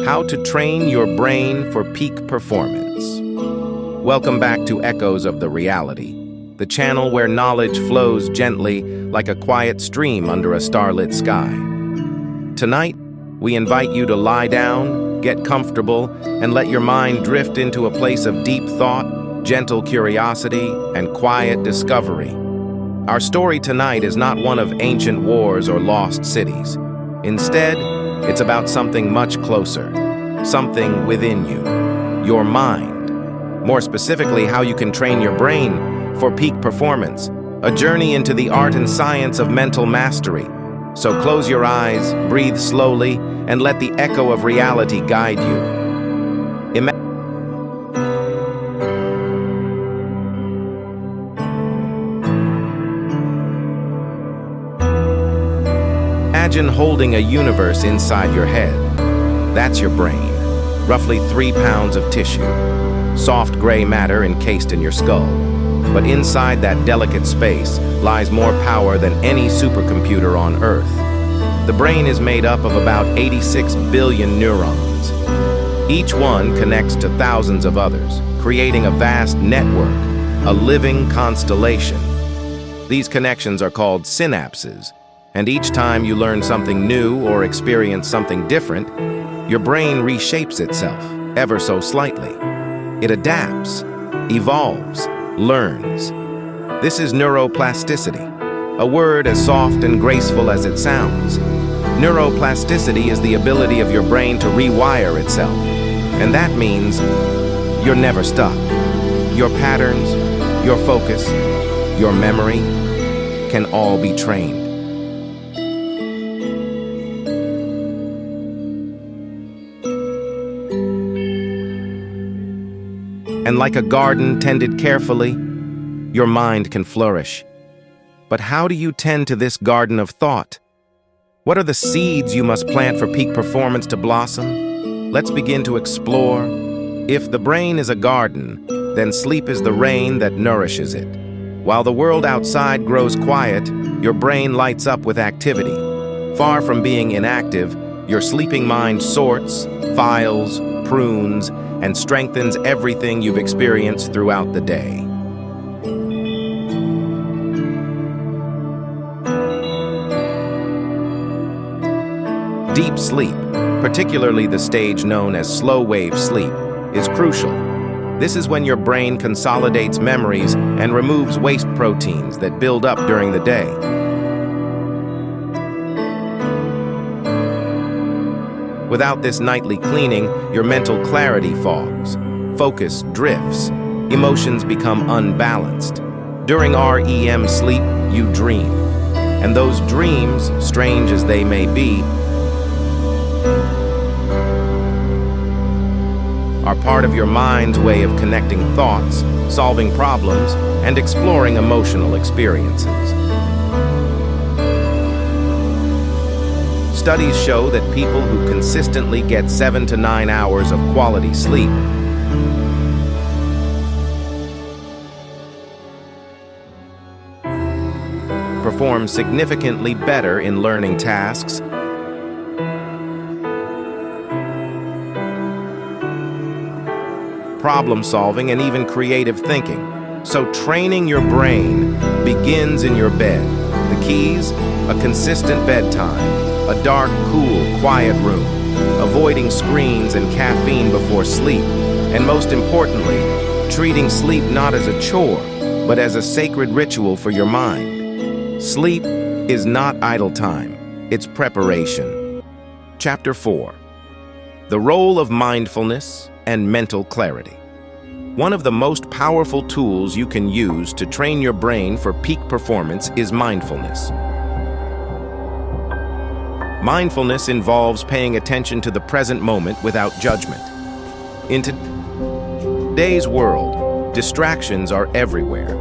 How to Train Your Brain for Peak Performance. Welcome back to Echoes of the Reality, the channel where knowledge flows gently like a quiet stream under a starlit sky. Tonight, we invite you to lie down, get comfortable, and let your mind drift into a place of deep thought, gentle curiosity, and quiet discovery. Our story tonight is not one of ancient wars or lost cities. Instead, it's about something much closer, something within you, your mind. More specifically, how you can train your brain for peak performance, a journey into the art and science of mental mastery. So close your eyes, breathe slowly, and let the echo of reality guide you. Imagine holding a universe inside your head. That's your brain, roughly 3 pounds of tissue, soft gray matter encased in your skull. But inside that delicate space lies more power than any supercomputer on Earth. The brain is made up of about 86 billion neurons. Each one connects to thousands of others, creating a vast network, a living constellation. These connections are called synapses. And each time you learn something new or experience something different, your brain reshapes itself, ever so slightly. It adapts, evolves, learns. This is neuroplasticity, a word as soft and graceful as it sounds. Neuroplasticity is the ability of your brain to rewire itself. And that means you're never stuck. Your patterns, your focus, your memory can all be trained. And like a garden tended carefully, your mind can flourish. But how do you tend to this garden of thought? What are the seeds you must plant for peak performance to blossom? Let's begin to explore. If the brain is a garden, then sleep is the rain that nourishes it. While the world outside grows quiet, your brain lights up with activity. Far from being inactive, your sleeping mind sorts, files, prunes, and strengthens everything you've experienced throughout the day. Deep sleep, particularly the stage known as slow-wave sleep, is crucial. This is when your brain consolidates memories and removes waste proteins that build up during the day. Without this nightly cleaning, your mental clarity fogs, focus drifts, emotions become unbalanced. During REM sleep, you dream. And those dreams, strange as they may be, are part of your mind's way of connecting thoughts, solving problems, and exploring emotional experiences. Studies show that people who consistently get 7 to 9 hours of quality sleep perform significantly better in learning tasks, problem solving, and even creative thinking. So training your brain begins in your bed. The keys: a consistent bedtime, a dark, cool, quiet room, avoiding screens and caffeine before sleep, and most importantly, treating sleep not as a chore, but as a sacred ritual for your mind. Sleep is not idle time, it's preparation. Chapter 4. The Role of Mindfulness and Mental Clarity. One of the most powerful tools you can use to train your brain for peak performance is mindfulness. Mindfulness involves paying attention to the present moment without judgment. In today's world, distractions are everywhere.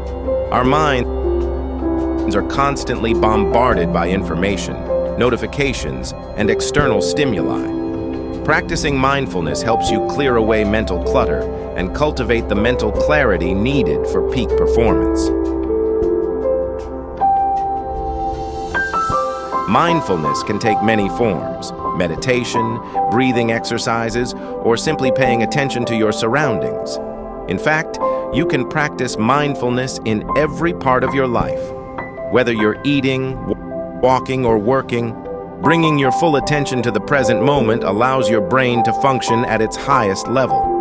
Our minds are constantly bombarded by information, notifications, and external stimuli. Practicing mindfulness helps you clear away mental clutter and cultivate the mental clarity needed for peak performance. Mindfulness can take many forms. meditation, breathing exercises, or simply paying attention to your surroundings. In fact, you can practice mindfulness in every part of your life. Whether you're eating, walking, or working, bringing your full attention to the present moment allows your brain to function at its highest level.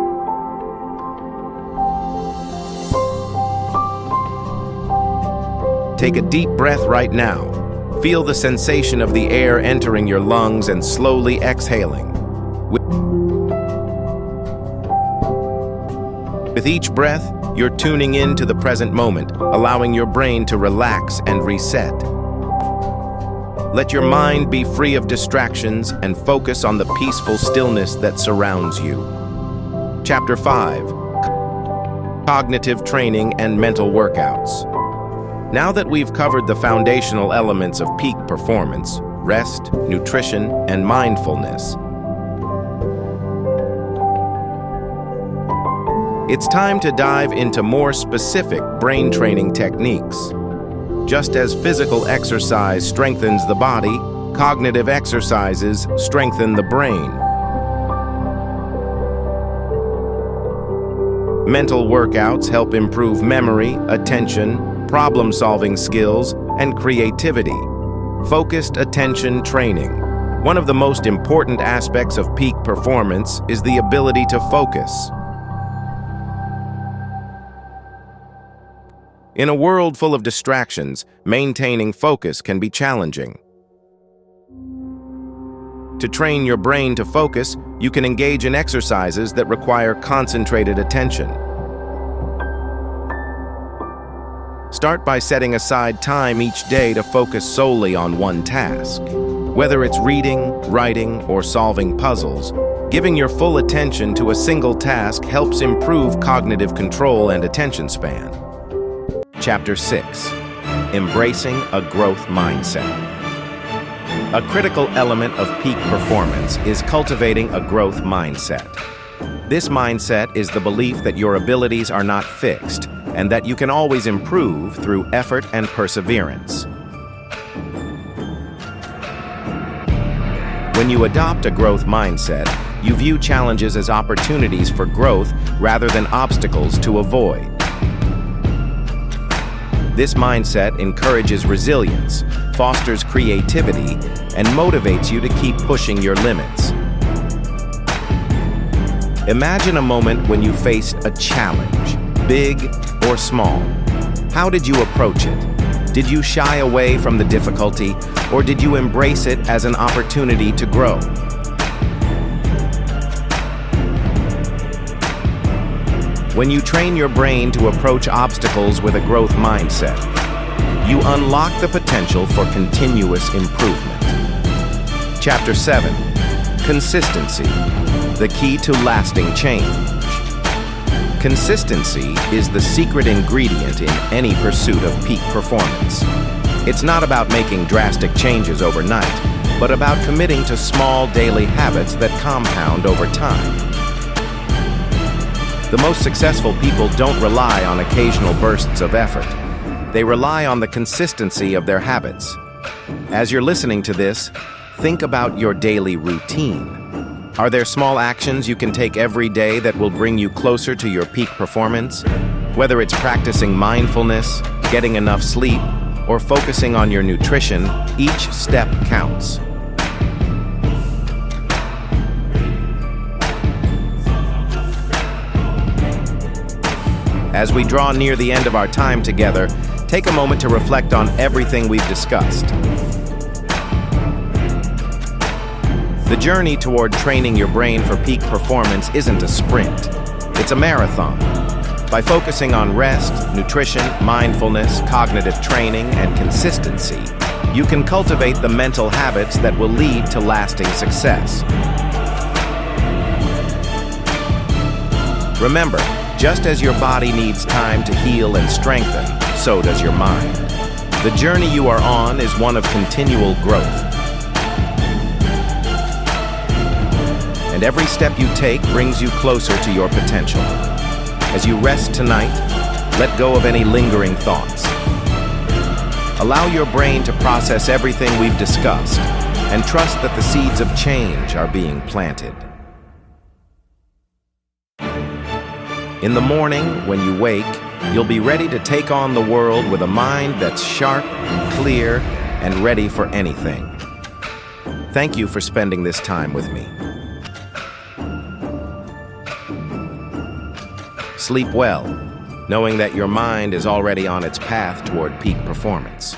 Take a deep breath right now. Feel the sensation of the air entering your lungs and slowly exhaling. With each breath, you're tuning in to the present moment, allowing your brain to relax and reset. Let your mind be free of distractions and focus on the peaceful stillness that surrounds you. Chapter 5: Cognitive Training and Mental Workouts. Now that we've covered the foundational elements of peak performance, rest, nutrition, and mindfulness, it's time to dive into more specific brain training techniques. Just as physical exercise strengthens the body, cognitive exercises strengthen the brain. Mental workouts help improve memory, attention, problem-solving skills, and creativity. Focused attention training. One of the most important aspects of peak performance is the ability to focus. In a world full of distractions, maintaining focus can be challenging. To train your brain to focus, you can engage in exercises that require concentrated attention. Start by setting aside time each day to focus solely on one task. Whether it's reading, writing, or solving puzzles, giving your full attention to a single task helps improve cognitive control and attention span. Chapter 6: Embracing a Growth Mindset. A critical element of peak performance is cultivating a growth mindset. This mindset is the belief that your abilities are not fixed and that you can always improve through effort and perseverance. When you adopt a growth mindset, you view challenges as opportunities for growth rather than obstacles to avoid. This mindset encourages resilience, fosters creativity, and motivates you to keep pushing your limits. Imagine a moment when you faced a challenge, big or small. How did you approach it? Did you shy away from the difficulty, or did you embrace it as an opportunity to grow? When you train your brain to approach obstacles with a growth mindset, you unlock the potential for continuous improvement. Chapter 7: Consistency, the key to lasting change. Consistency is the secret ingredient in any pursuit of peak performance. It's not about making drastic changes overnight, but about committing to small daily habits that compound over time. The most successful people don't rely on occasional bursts of effort. They rely on the consistency of their habits. As you're listening to this, think about your daily routine. Are there small actions you can take every day that will bring you closer to your peak performance? Whether it's practicing mindfulness, getting enough sleep, or focusing on your nutrition, each step counts. As we draw near the end of our time together, take a moment to reflect on everything we've discussed. The journey toward training your brain for peak performance isn't a sprint. It's a marathon. By focusing on rest, nutrition, mindfulness, cognitive training, and consistency, you can cultivate the mental habits that will lead to lasting success. Remember, just as your body needs time to heal and strengthen, so does your mind. The journey you are on is one of continual growth. And every step you take brings you closer to your potential. As you rest tonight, let go of any lingering thoughts. Allow your brain to process everything we've discussed and trust that the seeds of change are being planted. In the morning, when you wake, you'll be ready to take on the world with a mind that's sharp, clear, and ready for anything. Thank you for spending this time with me. Sleep well, knowing that your mind is already on its path toward peak performance.